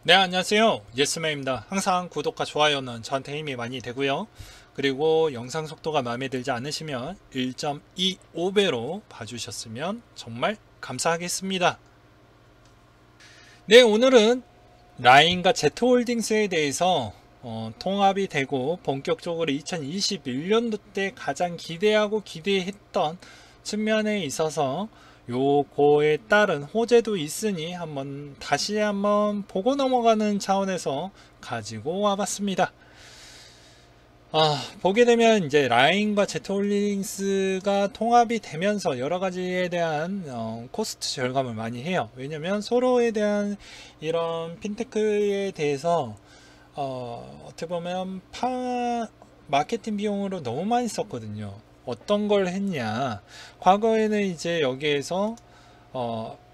네, 안녕하세요. 예스맨입니다. 항상 구독과 좋아요는 저한테 힘이 많이 되고요. 그리고 영상 속도가 마음에 들지 않으시면 1.25배로 봐주셨으면 정말 감사하겠습니다. 네, 오늘은 라인과 제트홀딩스에 대해서 통합이 되고 본격적으로 2021년도 때 가장 기대하고 기대했던 측면에 있어서 요거에 따른 호재도 있으니 다시 한번 보고 넘어가는 차원에서 가지고 와봤습니다. 보게 되면 이제 라인과 제트홀딩스가 통합이 되면서 여러 가지에 대한 코스트 절감을 많이 해요. 왜냐면 서로에 대한 이런 핀테크에 대해서 어떻게 보면 마케팅 비용으로 너무 많이 썼거든요. 어떤 걸 했냐, 과거에는 이제 여기에서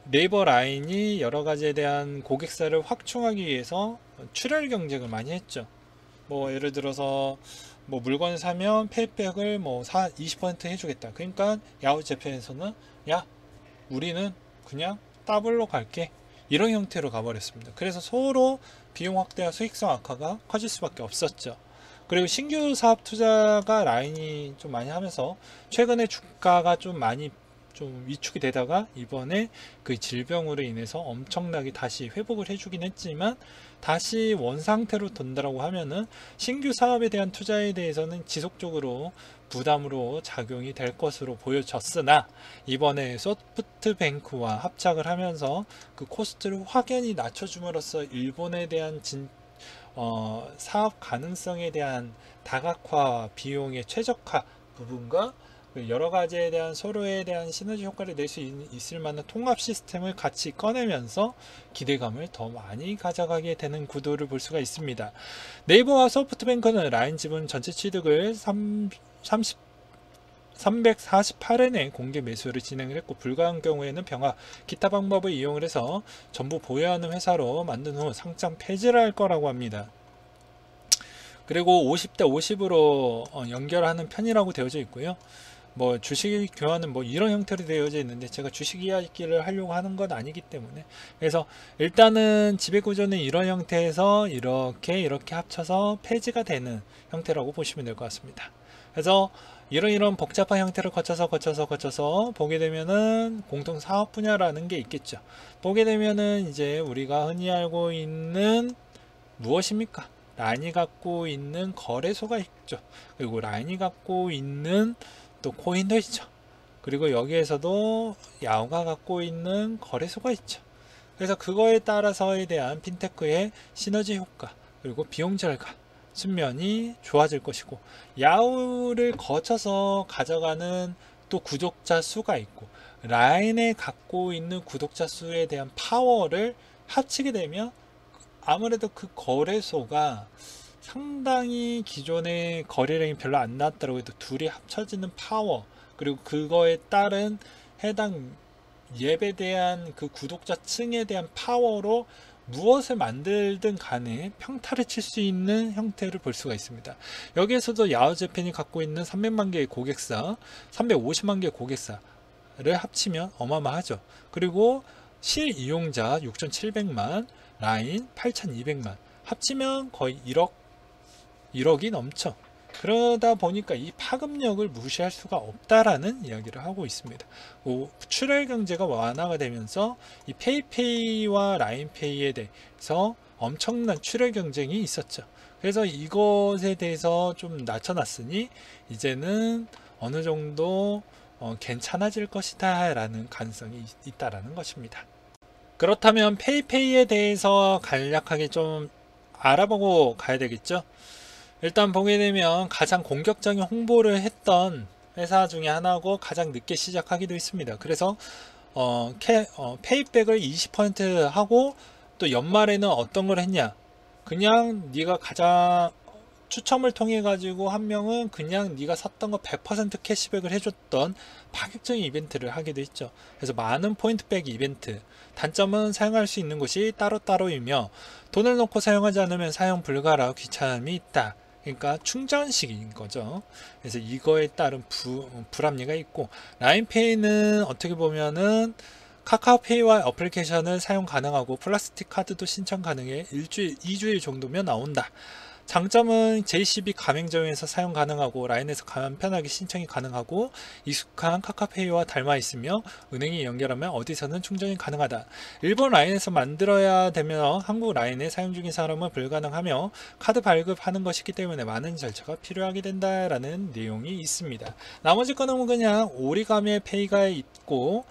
네이버 라인이 여러 가지에 대한 고객사를 확충하기 위해서 출혈 경쟁을 많이 했죠. 뭐 예를 들어서 뭐 물건을 사면 페이백을 뭐 20% 해주겠다. 그러니까 야후 재팬에서는 야, 우리는 그냥 더블로 갈게, 이런 형태로 가버렸습니다. 그래서 서로 비용 확대와 수익성 악화가 커질 수밖에 없었죠. 그리고 신규 사업 투자가 라인이 좀 많이 하면서 최근에 주가가 좀 위축이 되다가 이번에 그 질병으로 인해서 엄청나게 다시 회복을 해주긴 했지만, 다시 원상태로 돈다라고 하면은 신규 사업에 대한 투자에 대해서는 지속적으로 부담으로 작용이 될 것으로 보여졌으나, 이번에 소프트뱅크와 합작을 하면서 그 코스트를 확연히 낮춰줌으로써 일본에 대한 사업 가능성에 대한 다각화, 비용의 최적화 부분과 여러 가지에 대한 서로에 대한 시너지 효과를 낼 수 있을 만한 통합 시스템을 같이 꺼내면서 기대감을 더 많이 가져가게 되는 구도를 볼 수가 있습니다. 네이버와 소프트뱅크는 라인 지분 전체 취득을 348엔의 공개 매수를 진행을 했고, 불가한 경우에는 병합, 기타 방법을 이용을 해서 전부 보유하는 회사로 만든 후 상장 폐지를 할 거라고 합니다. 그리고 50대 50으로 연결하는 편이라고 되어져 있고요. 뭐 주식 교환은 뭐 이런 형태로 되어져 있는데, 제가 주식 이야기를 하려고 하는 건 아니기 때문에, 그래서 일단은 지배구조는 이런 형태에서 이렇게 합쳐서 폐지가 되는 형태라고 보시면 될 것 같습니다. 그래서 이런 복잡한 형태를 거쳐서 보게 되면은 공통 사업 분야라는 게 있겠죠. 보게 되면은 이제 우리가 흔히 알고 있는 무엇입니까? 라인이 갖고 있는 거래소가 있죠. 그리고 라인이 갖고 있는 또 코인도 있죠. 그리고 여기에서도 야후가 갖고 있는 거래소가 있죠. 그래서 그거에 따라서에 대한 핀테크의 시너지 효과, 그리고 비용 절감 측면이 좋아질 것이고, 야후를 거쳐서 가져가는 또 구독자 수가 있고, 라인에 갖고 있는 구독자 수에 대한 파워를 합치게 되면 아무래도 그 거래소가 상당히 기존의 거래량이 별로 안 나왔다고 해도 둘이 합쳐지는 파워, 그리고 그거에 따른 해당 앱에 대한 그 구독자 층에 대한 파워로 무엇을 만들든 간에 평타를 칠 수 있는 형태를 볼 수가 있습니다. 여기에서도 야후재팬이 갖고 있는 300만 개의 고객사, 350만 개의 고객사를 합치면 어마어마하죠. 그리고 실이용자 6,700만, 라인 8,200만, 합치면 거의 1억이 넘죠. 그러다 보니까 이 파급력을 무시할 수가 없다라는 이야기를 하고 있습니다. 출혈 경제가 완화가 되면서 이 페이페이와 라인페이에 대해서 엄청난 출혈 경쟁이 있었죠. 그래서 이것에 대해서 좀 낮춰놨으니 이제는 어느 정도 괜찮아질 것이다 라는 가능성이 있다라는 것입니다. 그렇다면 페이페이에 대해서 간략하게 좀 알아보고 가야 되겠죠. 일단 보게 되면 가장 공격적인 홍보를 했던 회사 중에 하나고 가장 늦게 시작하기도 했습니다. 그래서 페이백을 20% 하고, 또 연말에는 어떤 걸 했냐, 그냥 네가 가장 추첨을 통해 가지고 한 명은 그냥 네가 샀던 거 100% 캐시백을 해줬던 파격적인 이벤트를 하기도 했죠. 그래서 많은 포인트백 이벤트, 단점은 사용할 수 있는 곳이 따로따로이며 돈을 넣고 사용하지 않으면 사용 불가라 귀찮음이 있다. 그러니까 충전식인 거죠. 그래서 이거에 따른 불합리가 있고, 라인페이는 어떻게 보면은 카카오페이와 어플리케이션을 사용 가능하고 플라스틱 카드도 신청 가능해 2주일 정도면 나온다. 장점은 JCB 가맹점에서 사용 가능하고 라인에서 간편하게 신청이 가능하고 익숙한 카카오페이와 닮아 있으며 은행이 연결하면 어디서는 충전이 가능하다. 일본 라인에서 만들어야 되며 한국 라인에 사용 중인 사람은 불가능하며 카드 발급하는 것이기 때문에 많은 절차가 필요하게 된다라는 내용이 있습니다. 나머지 거는 그냥 오리가미 페이가 있고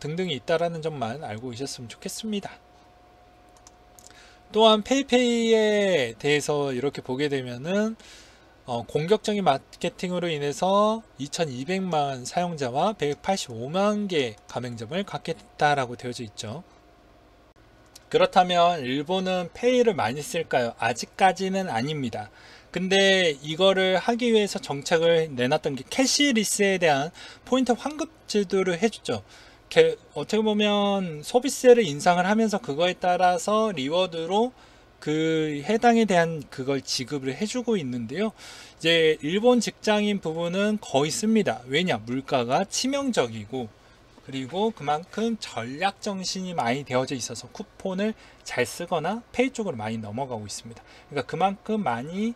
등등이 있다라는 점만 알고 계셨으면 좋겠습니다. 또한 페이페이에 대해서 이렇게 보게 되면은 공격적인 마케팅으로 인해서 2200만 사용자와 185만 개 가맹점을 갖겠다라고 되어져 있죠. 그렇다면 일본은 페이를 많이 쓸까요? 아직까지는 아닙니다. 근데 이거를 하기 위해서 정책을 내놨던 게 캐시리스에 대한 포인트 환급 제도를 해주죠. 어떻게 보면 소비세를 인상을 하면서 그거에 따라서 리워드로 그 해당에 대한 그걸 지급을 해주고 있는데요. 이제 일본 직장인 부분은 거의 씁니다. 왜냐? 물가가 치명적이고 그리고 그만큼 전략 정신이 많이 되어져 있어서 쿠폰을 잘 쓰거나 페이 쪽으로 많이 넘어가고 있습니다. 그러니까 그만큼 많이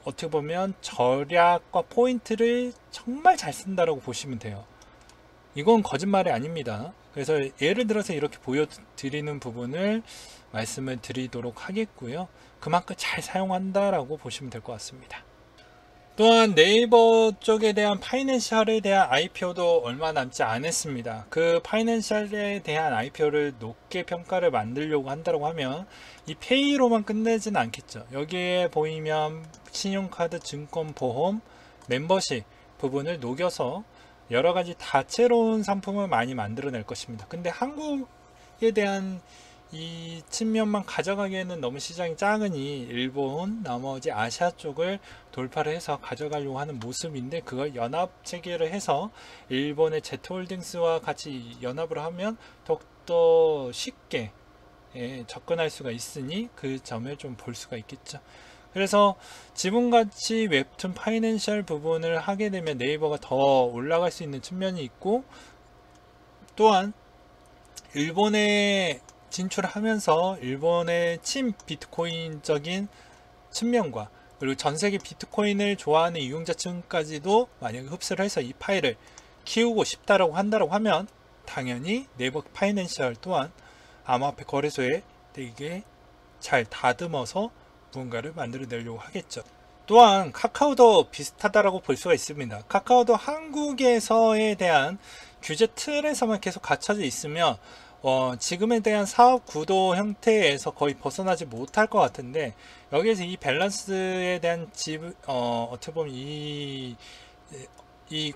어떻게 보면 전략과 포인트를 정말 잘 쓴다라고 보시면 돼요. 이건 거짓말이 아닙니다. 그래서 예를 들어서 이렇게 보여드리는 부분을 말씀을 드리도록 하겠고요. 그만큼 잘 사용한다라고 보시면 될 것 같습니다. 또한 네이버 쪽에 대한 파이낸셜에 대한 IPO도 얼마 남지 않았습니다. 그 파이낸셜에 대한 IPO를 높게 평가를 만들려고 한다고 하면 이 페이로만 끝내지는 않겠죠. 여기에 보이면 신용카드, 증권, 보험, 멤버십 부분을 녹여서 여러가지 다채로운 상품을 많이 만들어낼 것입니다. 근데 한국에 대한 이 측면만 가져가기에는 너무 시장이 작으니 일본, 나머지 아시아 쪽을 돌파를 해서 가져가려고 하는 모습인데 그걸 연합 체계를 해서 일본의 제트홀딩스와 같이 연합을 하면 더욱더 쉽게 접근할 수가 있으니 그 점을 좀 볼 수가 있겠죠. 그래서 지분가치 웹툰 파이낸셜 부분을 하게 되면 네이버가 더 올라갈 수 있는 측면이 있고 또한 일본에 진출하면서 일본의 친 비트코인적인 측면과 그리고 전세계 비트코인을 좋아하는 이용자층까지도 만약에 흡수를 해서 이 파일을 키우고 싶다라고 한다고 하면 당연히 네이버 파이낸셜 또한 암호화폐 거래소에 되게 잘 다듬어서 무언가를 만들어내려고 하겠죠. 또한 카카오도 비슷하다라고 볼 수가 있습니다. 카카오도 한국에서에 대한 규제 틀에서만 계속 갇혀져 있으면 지금에 대한 사업 구도 형태에서 거의 벗어나지 못할 것 같은데 여기에서 이 밸런스에 대한 어떻게 보면 이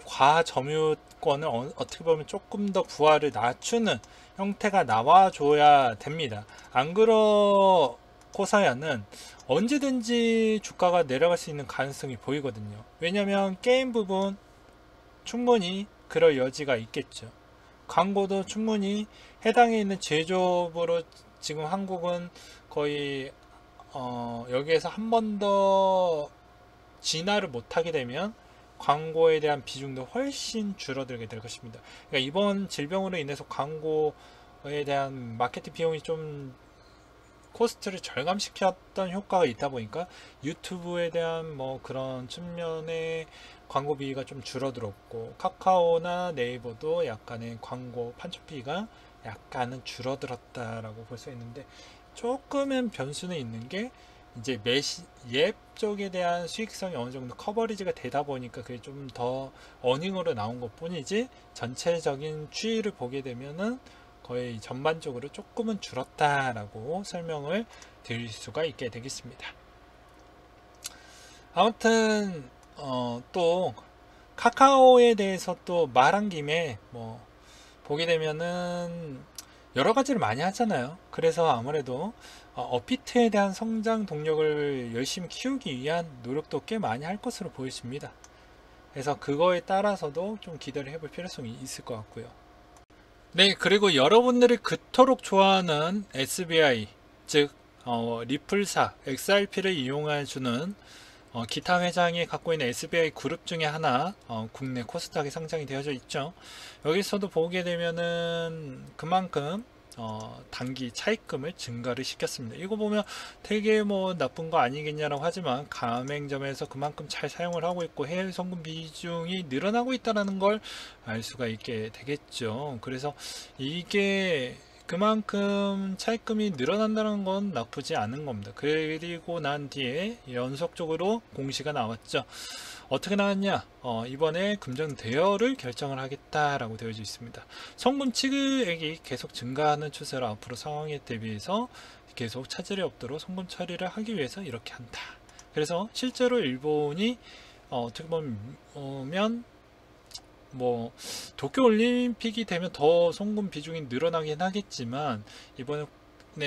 과점유권을 어떻게 보면 조금 더 부하를 낮추는 형태가 나와줘야 됩니다. 안 그렇고서야는 언제든지 주가가 내려갈 수 있는 가능성이 보이거든요. 왜냐하면 게임 부분 충분히 그럴 여지가 있겠죠. 광고도 충분히 해당에 있는 제조업으로 지금 한국은 거의 여기에서 한 번 더 진화를 못하게 되면 광고에 대한 비중도 훨씬 줄어들게 될 것입니다. 그러니까 이번 질병으로 인해서 광고에 대한 마케팅 비용이 좀 코스트를 절감시켰던 효과가 있다 보니까 유튜브에 대한 뭐 그런 측면의 광고비가 좀 줄어들었고 카카오나 네이버도 약간의 광고 판촉비가 약간은 줄어들었다라고 볼 수 있는데 조금은 변수는 있는 게 이제 앱 쪽에 대한 수익성이 어느 정도 커버리지가 되다 보니까 그게 좀 더 어닝으로 나온 것 뿐이지 전체적인 추이를 보게 되면은 거의 전반적으로 조금은 줄었다라고 설명을 드릴 수가 있게 되겠습니다. 아무튼 또 카카오에 대해서 또 말한 김에 뭐 보게 되면은 여러 가지를 많이 하잖아요. 그래서 아무래도 업비트에 대한 성장 동력을 열심히 키우기 위한 노력도 꽤 많이 할 것으로 보여집니다. 그래서 그거에 따라서도 좀 기대를 해볼 필요성이 있을 것 같고요. 네, 그리고 여러분들이 그토록 좋아하는 SBI, 즉 리플사 XRP를 이용해주는 기타 회장이 갖고 있는 SBI 그룹 중에 하나 국내 코스닥에 상장이 되어져 있죠. 여기서도 보게 되면은 그만큼 단기 차입금을 증가를 시켰습니다. 이거 보면 되게 뭐 나쁜 거 아니겠냐라고 하지만 가맹점에서 그만큼 잘 사용을 하고 있고 해외 송금 비중이 늘어나고 있다는 걸 알 수가 있게 되겠죠. 그래서 이게 그만큼 차입금이 늘어난다는 건 나쁘지 않은 겁니다. 그리고 난 뒤에 연속적으로 공시가 나왔죠. 어떻게 나왔냐? 이번에 금전 대여를 결정을 하겠다라고 되어져 있습니다. 송금 취급액이 계속 증가하는 추세로 앞으로 상황에 대비해서 계속 차질이 없도록 송금 처리를 하기 위해서 이렇게 한다. 그래서 실제로 일본이 어떻게 보면 뭐 도쿄올림픽이 되면 더 송금 비중이 늘어나긴 하겠지만 이번에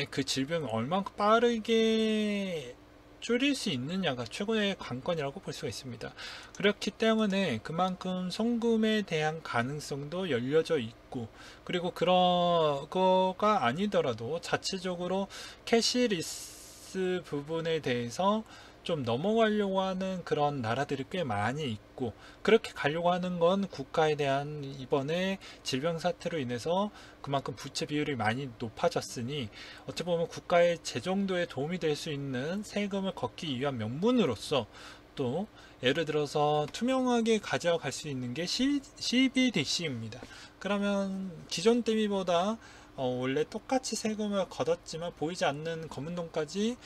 그 질병이 얼마큼 빠르게 줄일 수 있느냐가 최고의 관건이라고 볼 수가 있습니다. 그렇기 때문에 그만큼 송금에 대한 가능성도 열려져 있고, 그리고 그런 거가 아니더라도 자체적으로 캐시리스 부분에 대해서 좀 넘어가려고 하는 그런 나라들이 꽤 많이 있고, 그렇게 가려고 하는 건 국가에 대한 이번에 질병 사태로 인해서 그만큼 부채 비율이 많이 높아졌으니 어떻게 보면 국가의 재정도에 도움이 될 수 있는 세금을 걷기 위한 명분으로서, 또 예를 들어서 투명하게 가져갈 수 있는 게 CBDC입니다. 그러면 기존 대비보다 원래 똑같이 세금을 걷었지만 보이지 않는 검은 돈까지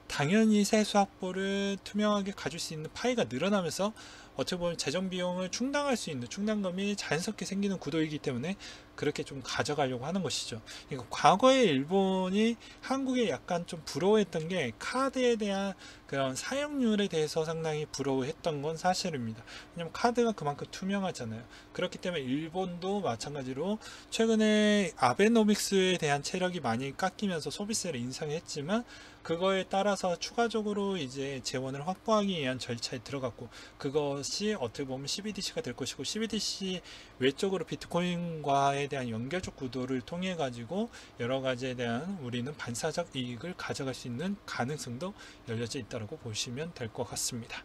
당연히 세수 확보를 투명하게 가질 수 있는 파이가 늘어나면서 어떻게 보면 재정 비용을 충당할 수 있는 충당금이 자연스럽게 생기는 구도이기 때문에 그렇게 좀 가져가려고 하는 것이죠. 그러니까 과거에 일본이 한국에 약간 좀 부러워했던 게 카드에 대한 그런 사용률에 대해서 상당히 부러워했던 건 사실입니다. 왜냐면 카드가 그만큼 투명하잖아요. 그렇기 때문에 일본도 마찬가지로 최근에 아베노믹스에 대한 체력이 많이 깎이면서 소비세를 인상했지만 그거에 따라서 추가적으로 이제 재원을 확보하기 위한 절차에 들어갔고, 그것이 어떻게 보면 CBDC가 될 것이고, CBDC 외적으로 비트코인과에 대한 연결적 구도를 통해 가지고 여러 가지에 대한 우리는 반사적 이익을 가져갈 수 있는 가능성도 열려져 있다고 보시면 될 것 같습니다.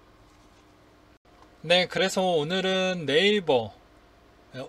네, 그래서 오늘은 네이버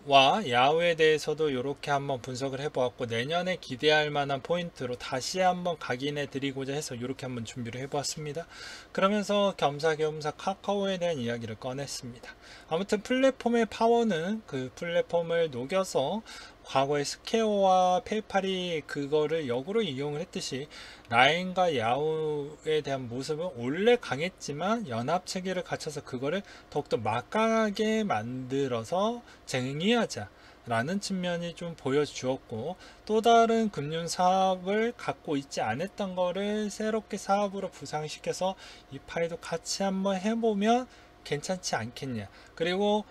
와 야후에 대해서도 이렇게 한번 분석을 해보았고, 내년에 기대할 만한 포인트로 다시 한번 각인해 드리고자 해서 이렇게 한번 준비를 해보았습니다. 그러면서 겸사겸사 카카오에 대한 이야기를 꺼냈습니다. 아무튼 플랫폼의 파워는 그 플랫폼을 녹여서 과거에 스퀘어와 페이팔이 그거를 역으로 이용을 했듯이 라인과 야후에 대한 모습은 원래 강했지만 연합 체계를 갖춰서 그거를 더욱더 막강하게 만들어서 쟁의하자 라는 측면이 좀 보여주었고, 또 다른 금융 사업을 갖고 있지 않았던 거를 새롭게 사업으로 부상시켜서 이 파이도 같이 한번 해보면 괜찮지 않겠냐. 그리고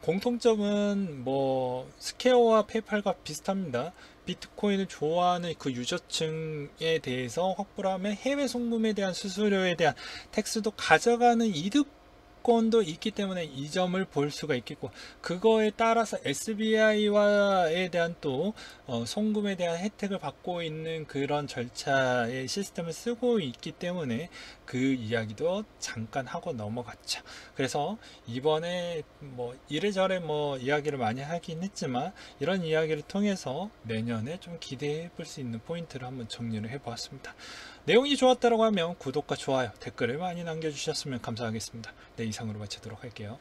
공통점은 뭐 스퀘어와 페이팔과 비슷합니다. 비트코인을 좋아하는 그 유저층에 대해서 확보를 하면 해외 송금에 대한 수수료에 대한 텍스도 가져가는 이득권도 있기 때문에 이 점을 볼 수가 있겠고, 그거에 따라서 SBI와에 대한 또 송금에 대한 혜택을 받고 있는 그런 절차의 시스템을 쓰고 있기 때문에 그 이야기도 잠깐 하고 넘어갔죠. 그래서 이번에 뭐 이래저래 뭐 이야기를 많이 하긴 했지만 이런 이야기를 통해서 내년에 좀 기대해 볼 수 있는 포인트를 한번 정리를 해 보았습니다. 내용이 좋았다고 하면 구독과 좋아요, 댓글을 많이 남겨주셨으면 감사하겠습니다. 네, 이상으로 마치도록 할게요.